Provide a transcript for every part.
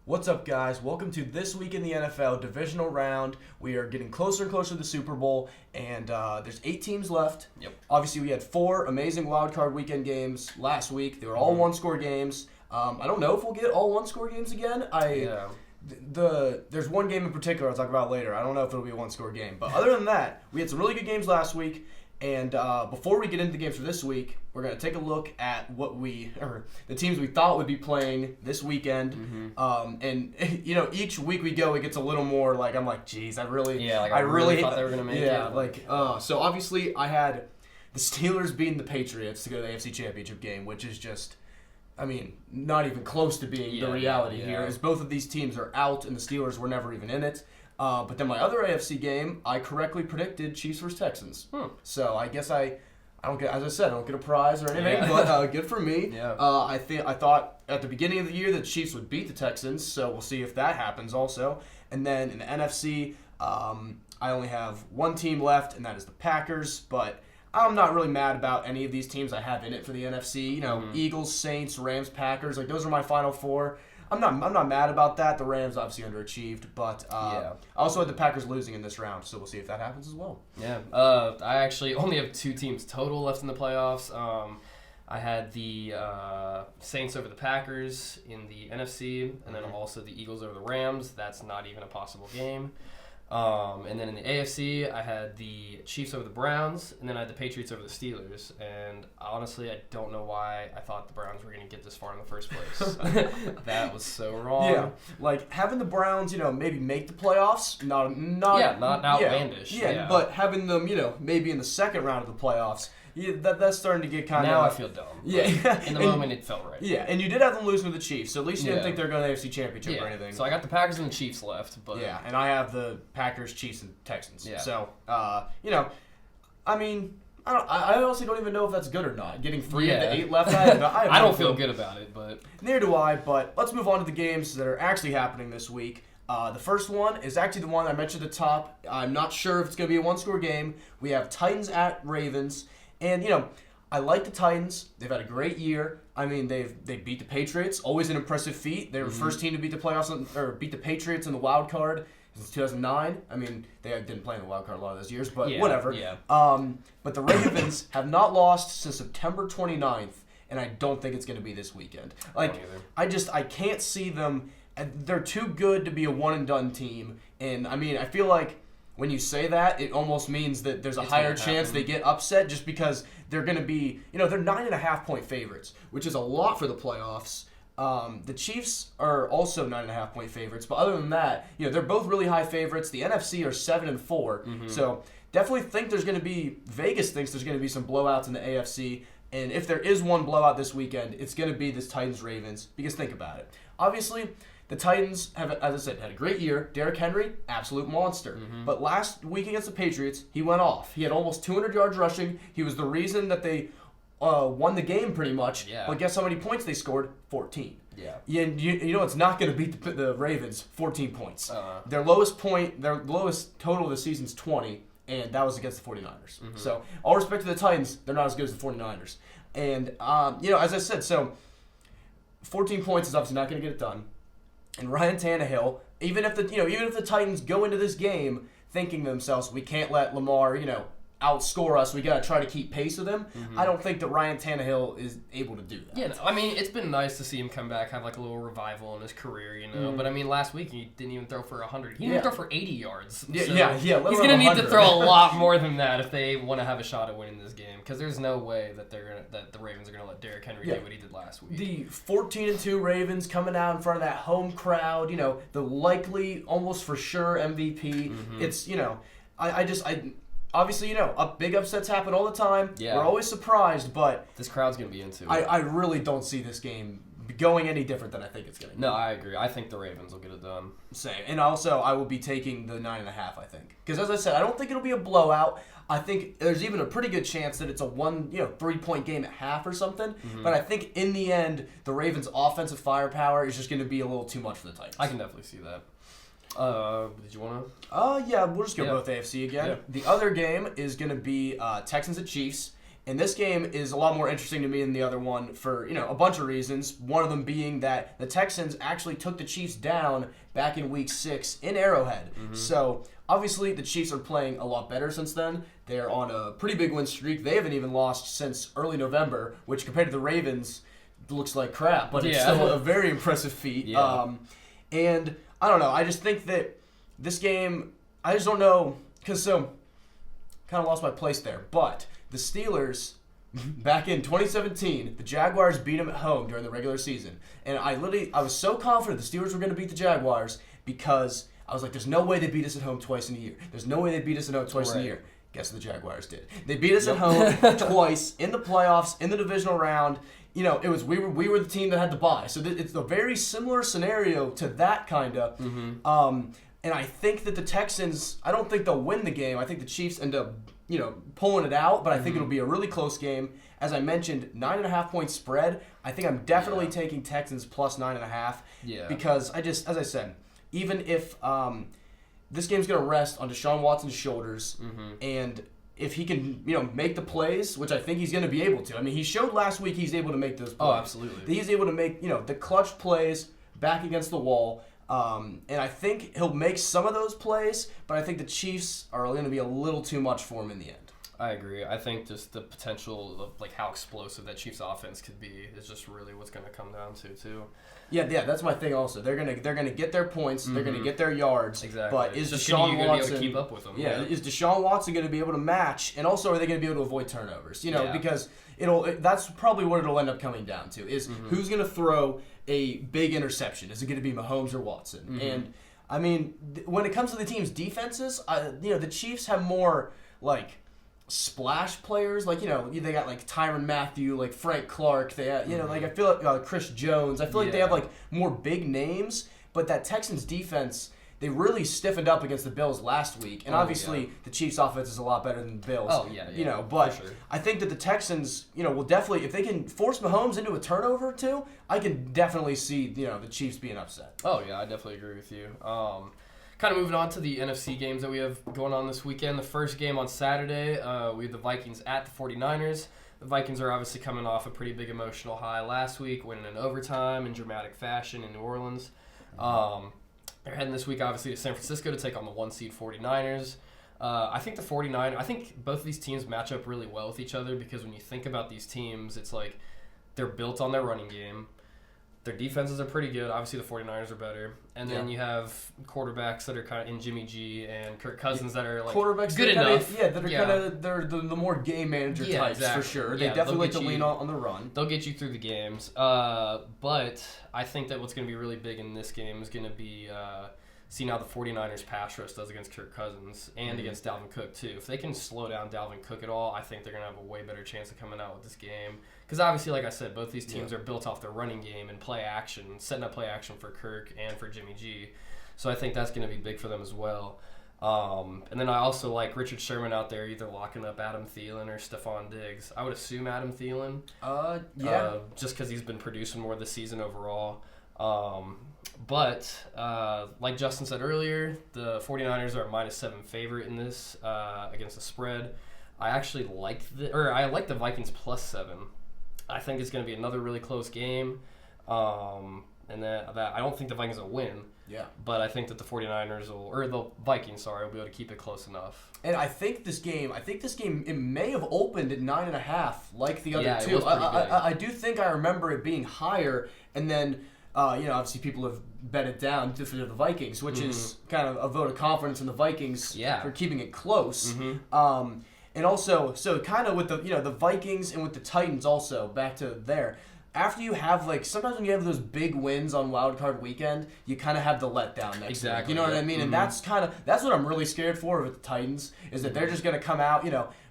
What's up, guys? Welcome to This Week in the NFL Divisional Round. We are getting closer and closer to the Super Bowl, and there's 8 teams left. Yep. Obviously, we had 4 amazing wildcard weekend games last week. They were all one-score games. I don't know if we'll get all one-score games again. There's one game in particular I'll talk about later. I don't know if it'll be a one-score game. But other than that, we had some really good games last week. And before we get into the games for this week, we're going to take a look at the teams we thought would be playing this weekend. And each week we go, it gets a little more like I'm like, geez, I really thought they were going to make it. So obviously I had the Steelers beating the Patriots to go to the AFC Championship game, which is just, not even close to being the reality here, as both of these teams are out and the Steelers were never even in it. But then my other AFC game, I correctly predicted Chiefs vs. Texans. So I guess I don't get, as I said, I don't get a prize or anything, but good for me. I thought at the beginning of the year that the Chiefs would beat the Texans, so we'll see if that happens also. And then in the NFC, I only have one team left, and that is the Packers. But I'm not really mad about any of these teams I have in it for the NFC. Eagles, Saints, Rams, Packers, those are my final 4. I'm not mad about that. The Rams obviously underachieved, but I also had the Packers losing in this round, so we'll see if that happens as well. I actually only have 2 teams total left in the playoffs. I had the Saints over the Packers in the NFC, and then also the Eagles over the Rams. That's not even a possible game. And then in the AFC, I had the Chiefs over the Browns, and then I had the Patriots over the Steelers. And honestly, I don't know why I thought the Browns were going to get this far in the first place. That was so wrong. Yeah, having the Browns, maybe make the playoffs, not outlandish. But having them, maybe in the second round of the playoffs. That's starting to get kind of... Now I feel dumb. In the moment, it felt right. Yeah, and you did have them losing to the Chiefs, so at least you didn't think they were going to the AFC Championship or anything. So I got the Packers and the Chiefs left. But yeah, and I have the Packers, Chiefs, and Texans. Yeah. So, I honestly don't even know if that's good or not. Getting 3 of the 8 left, I don't feel good about it, but... Neither do I, but let's move on to the games that are actually happening this week. The first one is actually the one I mentioned at the top. I'm not sure if it's going to be a one-score game. We have Titans at Ravens, and, I like the Titans. They've had a great year. They beat the Patriots. Always an impressive feat. They were the first team to beat the playoffs or beat the Patriots in the wild card since 2009. They didn't play in the wild card a lot of those years, but whatever. Yeah. But the Ravens have not lost since September 29th, and I don't think it's going to be this weekend. I can't see them. They're too good to be a one-and-done team, and I feel like when you say that, it almost means that there's a higher chance they get upset just because they're going to be, they're 9.5-point favorites, which is a lot for the playoffs. The Chiefs are also 9.5-point favorites, but other than that, they're both really high favorites. The NFC are 7-4, so definitely think Vegas thinks there's going to be some blowouts in the AFC, and if there is one blowout this weekend, it's going to be this Titans-Ravens, because think about it. Obviously, the Titans have, as I said, had a great year. Derrick Henry, absolute monster. But last week against the Patriots, he went off. He had almost 200 yards rushing. He was the reason that they won the game pretty much. Yeah. But guess how many points they scored? 14. Yeah. It's not going to beat the Ravens, 14 points. Their lowest total of the season is 20, and that was against the 49ers. So all respect to the Titans, they're not as good as the 49ers. And, as I said, so 14 points is obviously not going to get it done. And Ryan Tannehill, even if the Titans go into this game thinking to themselves, we can't let Lamar, outscore us, we got to try to keep pace with him, I don't think that Ryan Tannehill is able to do that. Yeah, it's been nice to see him come back, have a little revival in his career, But last week he didn't even throw for 100. He didn't even throw for 80 yards. He's going to need to throw a lot more than that if they want to have a shot at winning this game, because there's no way that the Ravens are going to let Derrick Henry do what he did last week. The 14-2 Ravens coming out in front of that home crowd, the likely, almost for sure MVP. It's, obviously, big upsets happen all the time. Yeah. We're always surprised, but this crowd's going to be into it. I really don't see this game going any different than I think it's going to. No, I agree. I think the Ravens will get it done. Same. And also, I will be taking the 9.5, I think. Because as I said, I don't think it'll be a blowout. I think there's even a pretty good chance that it's a 3-point game at half or something. But I think in the end, the Ravens' offensive firepower is just going to be a little too much for the Titans. I can definitely see that. Did you want to? Yeah, we'll just go both AFC again. Yeah. The other game is going to be Texans at Chiefs. And this game is a lot more interesting to me than the other one for, a bunch of reasons. One of them being that the Texans actually took the Chiefs down back in Week 6 in Arrowhead. So, obviously, the Chiefs are playing a lot better since then. They're on a pretty big win streak. They haven't even lost since early November, which compared to the Ravens looks like crap, but it's still a very impressive feat. Yeah. And I don't know. I just think that this game, I just don't know, because kind of lost my place there, but the Steelers, back in 2017, the Jaguars beat them at home during the regular season. And I was so confident the Steelers were going to beat the Jaguars because I was like, there's no way they beat us at home twice in a year. There's no way they beat us at home twice in a year. Guess what the Jaguars did? They beat us at home twice in the playoffs, in the divisional round. It was we were the team that had to bye. So it's a very similar scenario to that kind of. And I think that the Texans, I don't think they'll win the game. I think the Chiefs end up, pulling it out, but I think it'll be a really close game. As I mentioned, 9.5 point spread. I think I'm definitely taking Texans plus 9.5. Yeah. Because as I said, even if this game's going to rest on Deshaun Watson's shoulders, and if he can, make the plays, which I think he's going to be able to. I mean, he showed last week he's able to make those plays. Oh, absolutely. He's able to make, the clutch plays back against the wall. And I think he'll make some of those plays, but I think the Chiefs are going to be a little too much for him in the end. I agree. I think just the potential of how explosive that Chiefs offense could be is just really what's going to come down to too. Yeah, that's my thing. Also, they're gonna get their points, they're gonna get their yards. Exactly. But is just Deshaun Watson Watson be able to keep up with them? Yeah, is Deshaun Watson going to be able to match? And also, are they going to be able to avoid turnovers? Because that's probably what it'll end up coming down to is who's going to throw a big interception? Is it going to be Mahomes or Watson? And I mean, when it comes to the team's defenses, the Chiefs have more splash players, they got Tyrann Mathieu, Frank Clark, they have, I feel like Chris Jones. I feel like they have more big names, but that Texans defense, they really stiffened up against the Bills last week, and obviously the Chiefs offense is a lot better than the Bills. Oh yeah. But for sure. I think that the Texans, will definitely, if they can force Mahomes into a turnover too, I can definitely see the Chiefs being upset. Oh yeah, I definitely agree with you. Kind of moving on to the NFC games that we have going on this weekend. The first game on Saturday, we have the Vikings at the 49ers. The Vikings are obviously coming off a pretty big emotional high last week, winning in overtime in dramatic fashion in New Orleans. They're heading this week, obviously, to San Francisco to take on the 1-seed 49ers. I think both of these teams match up really well with each other because when you think about these teams, it's like they're built on their running game. Their defenses are pretty good. Obviously, the 49ers are better. And then you have quarterbacks that are kind of in Jimmy G and Kirk Cousins that are quarterbacks good enough. They're the more game manager types for sure. They definitely like to lean on the run. They'll get you through the games. But I think that what's going to be really big in this game is going to be see how the 49ers pass rush does against Kirk Cousins and against Dalvin Cook too. If they can slow down Dalvin Cook at all, I think they're going to have a way better chance of coming out with this game. Because obviously, like I said, both these teams are built off their running game and play action, setting up play action for Kirk and for Jimmy G. So I think that's going to be big for them as well. And then I also like Richard Sherman out there either locking up Adam Thielen or Stephon Diggs. I would assume Adam Thielen. Just because he's been producing more this season overall. But like Justin said earlier, the 49ers are a -7 favorite in this against the spread. I actually like the Vikings +7. I think it's going to be another really close game. And that I don't think the Vikings will win. Yeah. But I think that the 49ers the Vikings, will be able to keep it close enough. And I think this game, it may have opened at 9.5 like the other two. It was pretty big. I do think I remember it being higher, and then obviously people have bet it down to the Vikings, which is kind of a vote of confidence in the Vikings for keeping it close. And also, so kind of with the Vikings and with the Titans also, back to there. After you have sometimes when you have those big wins on Wild Card Weekend, you kind of have the letdown next week. You know what I mean? And that's what I'm really scared for with the Titans is that they're just going to come out.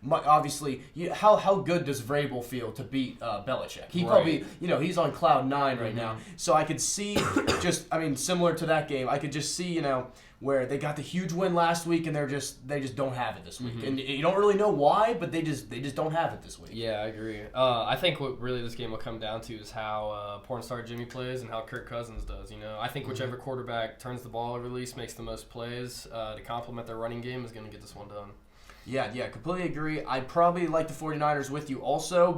Obviously, how good does Vrabel feel to beat Belichick? He probably he's on cloud 9 right now. So I could see similar to that game, I could just see where they got the huge win last week and they just don't have it this week. And you don't really know why, but they just don't have it this week. Yeah, I agree. I think what really this game will come down to is how porn star Jimmy plays and how Kirk Cousins does. I think whichever quarterback turns the ball over, at least makes the most plays to complement their running game is going to get this one done. Yeah, completely agree. I'd probably like the 49ers with you also,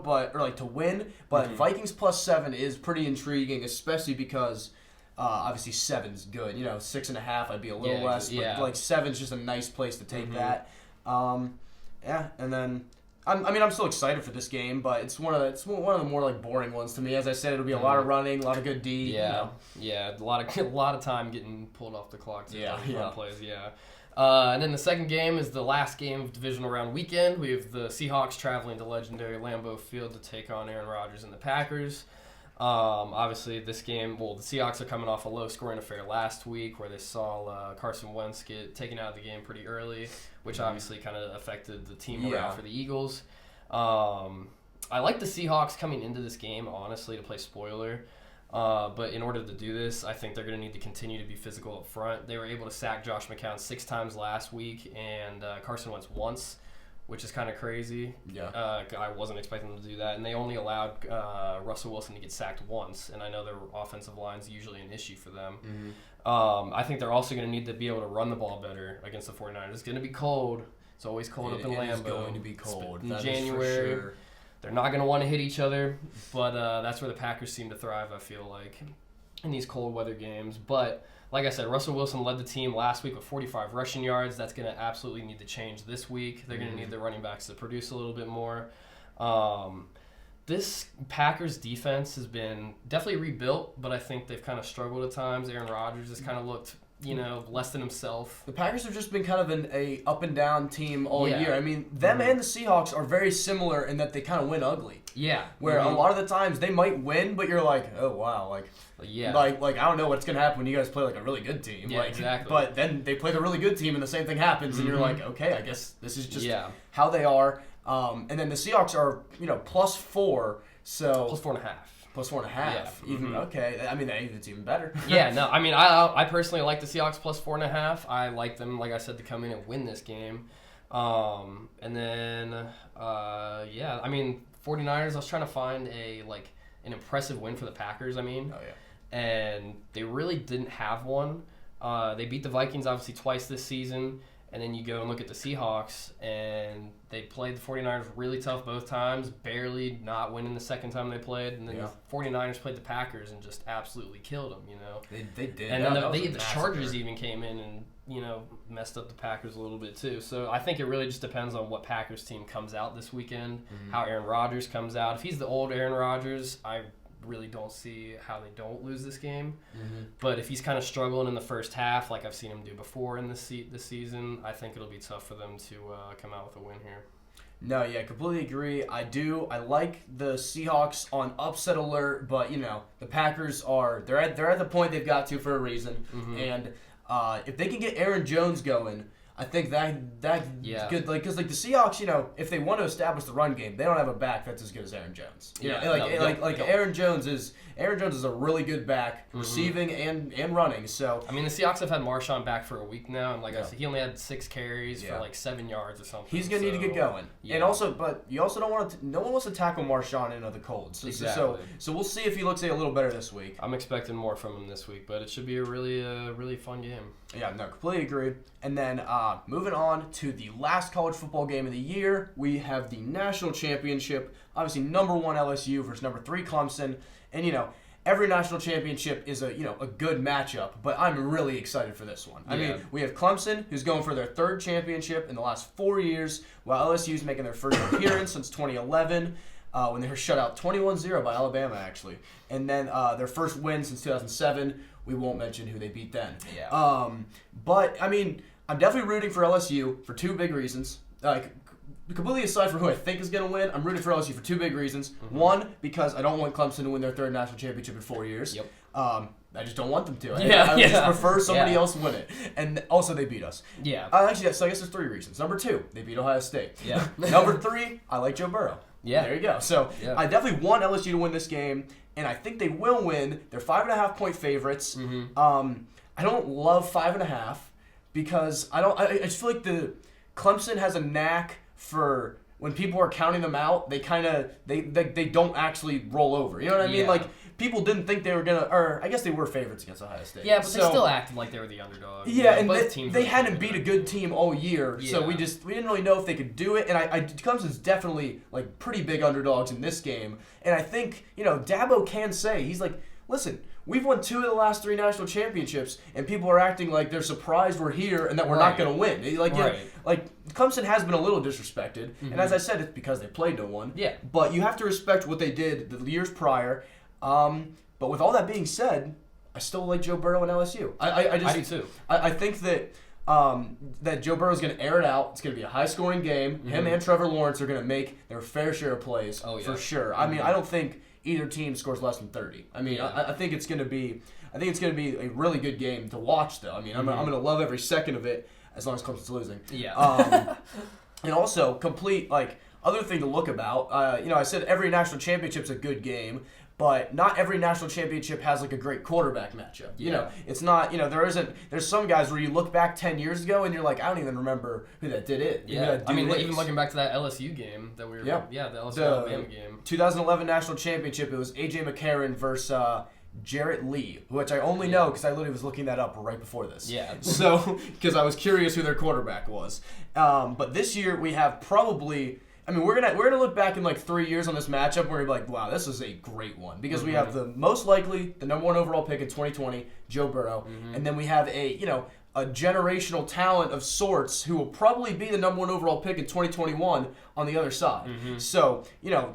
to win, but Vikings +7 is pretty intriguing, especially because obviously 7's good. 6.5 I'd be a little less, but 7's just a nice place to take that. And then I'm still excited for this game, but it's one of the more boring ones to me. As I said, it'll be a lot of running, a lot of good D. Yeah, a lot of time getting pulled off the clock. Plays. And then the second game is the last game of Divisional Round weekend. We have the Seahawks traveling to legendary Lambeau Field to take on Aaron Rodgers and the Packers. Obviously, this game, the Seahawks are coming off a low-scoring affair last week where they saw Carson Wentz get taken out of the game pretty early, which obviously kind of affected the team morale for the Eagles. I like the Seahawks coming into this game, honestly, to play spoiler. But in order to do this, I think they're going to need to continue to be physical up front. They were able to sack Josh McCown 6 times last week and Carson Wentz once, which is kind of crazy. Yeah. I wasn't expecting them to do that. And they only allowed Russell Wilson to get sacked once, and I know their offensive line's usually an issue for them. I think they're also going to need to be able to run the ball better against the 49ers. It's going to be cold. It's always cold up in Lambeau. It's going to be cold. In January. Sure. They're not going to want to hit each other, but that's where the Packers seem to thrive, I feel like, in these cold weather games. But like I said, Russell Wilson led the team last week with 45 rushing yards. That's going to absolutely need to change this week. They're going to need the running backs to produce a little bit more. This Packers defense has been definitely rebuilt, but I think they've kind of struggled at times. Aaron Rodgers has kind of looked less than himself. The Packers have just been kind of a up and down team all year. I mean, them and the Seahawks are very similar in that they kind of win ugly. Yeah. Where a lot of the times they might win, but you're like, oh wow, like I don't know what's gonna happen when you guys play a really good team. Yeah, exactly. But then they play the really good team and the same thing happens, and you're like, okay, I guess this is just how they are. And then the Seahawks are +4, so +4.5. +4.5. Yeah. Even okay. I mean, it's even better. I mean, I personally like the Seahawks +4.5. I like them, like I said, to come in and win this game. And then, I mean, 49ers. I was trying to find an impressive win for the Packers. And they really didn't have one. They beat the Vikings obviously twice this season. And then you go and look at the Seahawks, and they played the 49ers really tough both times, barely not winning the second time they played. And then the 49ers played the Packers and just absolutely killed them, They did. And then the Chargers even came in and, messed up the Packers a little bit too. So I think it really just depends on what Packers team comes out this weekend, how Aaron Rodgers comes out. If he's the old Aaron Rodgers, I really don't see how they don't lose this game. But if he's kind of struggling in the first half, like I've seen him do before in this season, I think it'll be tough for them to come out with a win here. No, completely agree. I like the Seahawks on upset alert, but the Packers they're at the point they've got to for a reason, and if they can get Aaron Jones going, I think that good. Because the Seahawks, if they want to establish the run game, they don't have a back that's as good as Aaron Jones. Aaron Jones is a really good back, receiving and running. So I mean, the Seahawks have had Marshawn back for a week now, and I said, he only had 6 carries for 7 yards or something. He's gonna need to get going. And also, but you also don't want to. No one wants to tackle Marshawn into the cold. So we'll see if he looks a little better this week. I'm expecting more from him this week, but it should be a really fun game. Yeah, no, completely agree. And then moving on to the last college football game of the year, we have the National Championship. Obviously, number 1 LSU versus number 3 Clemson. And, every national championship is a good matchup, but I'm really excited for this one. I mean, we have Clemson, who's going for their 3rd championship in the last 4 years, while LSU's making their first appearance since 2011. When they were shut out 21-0 by Alabama, actually. And then their first win since 2007. We won't mention who they beat then. But, I mean, I'm definitely rooting for LSU for 2 big reasons. Completely aside from who I think is going to win, I'm rooting for LSU for 2 big reasons. One, because I don't want Clemson to win their 3rd national championship in 4 years. I just don't want them to. I just prefer somebody else win it. And also, they beat us. Actually, so I guess there's 3 reasons. Number 2, they beat Ohio State. Number 3, I like Joe Burrow. There you go. So I definitely want LSU to win this game, and I think they will win. They're 5.5-point favorites. I don't love 5.5 because I just feel like the Clemson has a knack for when people are counting them out, they don't actually roll over. You know what I mean? people didn't think they were gonna, or I guess they were favorites against Ohio State. Yeah, but they still acted like they were the underdog. Yeah, and both teams they hadn't beat a good team all year, so we didn't really know if they could do it. And Clemson's definitely like pretty big underdogs in this game, and I think Dabo can say he's like, listen. We've won 2 of the last 3 national championships, and people are acting like they're surprised we're here and that we're not going to win. Like Clemson has been a little disrespected, and as I said, it's because they played no one. Yeah. But you have to respect what they did the years prior. But with all that being said, I still like Joe Burrow and LSU. I do too. I think that that Joe Burrow is going to air it out. It's going to be a high-scoring game. Him and Trevor Lawrence are going to make their fair share of plays for sure. I mean, I don't think either team scores less than 30. I mean, I think it's going to be a really good game to watch, though. I mean, I'm going to love every second of it as long as Clemson's losing. Yeah. And also, complete other thing to look about. I said every national championship's a good game. But not every national championship has a great quarterback matchup. It's not. There's some guys where you look back 10 years ago and you're like, I don't even remember who that did it. Yeah, even looking back to that LSU game that we were. Yeah, the LSU Alabama game. 2011 national championship. It was A.J. McCarron versus Jarrett Lee, which I only know because I literally was looking that up right before this. Yeah. So because I was curious who their quarterback was. But this year we have probably. I mean, we're gonna look back in 3 years on this matchup where we're like, wow, this is a great one because we have the most likely the number 1 overall pick in 2020, Joe Burrow, and then we have a generational talent of sorts who will probably be the number 1 overall pick in 2021 on the other side. So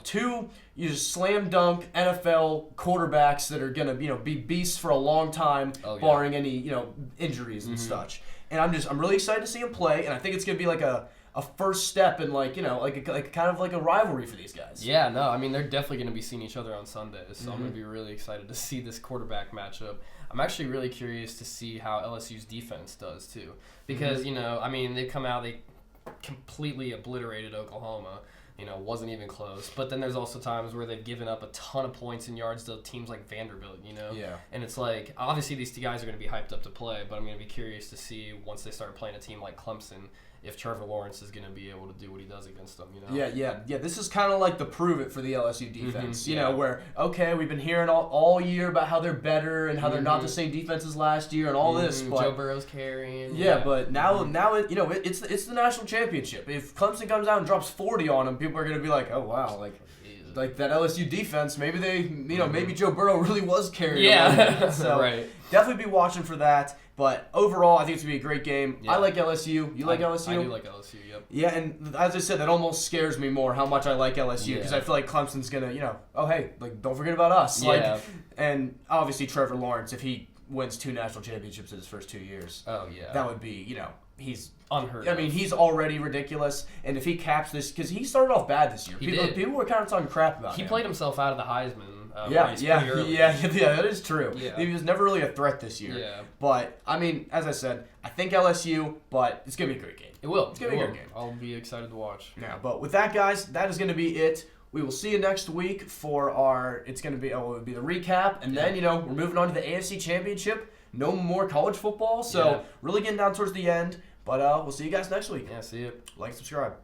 2 slam dunk NFL quarterbacks that are gonna be beasts for a long time, barring any injuries and such. And I'm really excited to see him play, and I think it's gonna be a first step in kind of a rivalry for these guys. Yeah, no, I mean they're definitely going to be seeing each other on Sundays, so I'm going to be really excited to see this quarterback matchup. I'm actually really curious to see how LSU's defense does too, because they've come out, they completely obliterated Oklahoma. Wasn't even close. But then there's also times where they've given up a ton of points and yards to teams like Vanderbilt, Yeah. And it's like, obviously these 2 guys are going to be hyped up to play, but I'm going to be curious to see once they start playing a team like Clemson if Trevor Lawrence is going to be able to do what he does against them, Yeah. This is kind of like the prove it for the LSU defense, where, okay, we've been hearing all year about how they're better and how they're not the same defense as last year and all this. But, Joe Burrow's carrying. Yeah, but now it's the national championship. If Clemson comes out and drops 40 on them, people are going to be like, oh, wow, like that LSU defense, maybe they, maybe Joe Burrow really was carrying. Yeah, so right. Definitely be watching for that. But overall, I think it's going to be a great game. Yeah. I like LSU. You like LSU? I do like LSU, yep. Yeah, and as I said, that almost scares me more how much I like LSU because I feel like Clemson's going to, oh, hey, don't forget about us. Yeah. And obviously Trevor Lawrence, if he wins 2 national championships in his first 2 years, that would be, he's unheard. I mean, he's already ridiculous, and if he caps this, because he started off bad this year. People were kind of talking crap about him. He played himself out of the Heisman. Yeah, that is true. Yeah. He was never really a threat this year. Yeah. But, I mean, as I said, I think LSU, but it's going to be a great game. It will. It's going to be a great game. I'll be excited to watch. Yeah, but with that, guys, that is going to be it. We will see you next week for it'll be the recap, and then, we're moving on to the AFC Championship. No more college football, so really getting down towards the end. But we'll see you guys next week. Yeah, see you. Like, subscribe.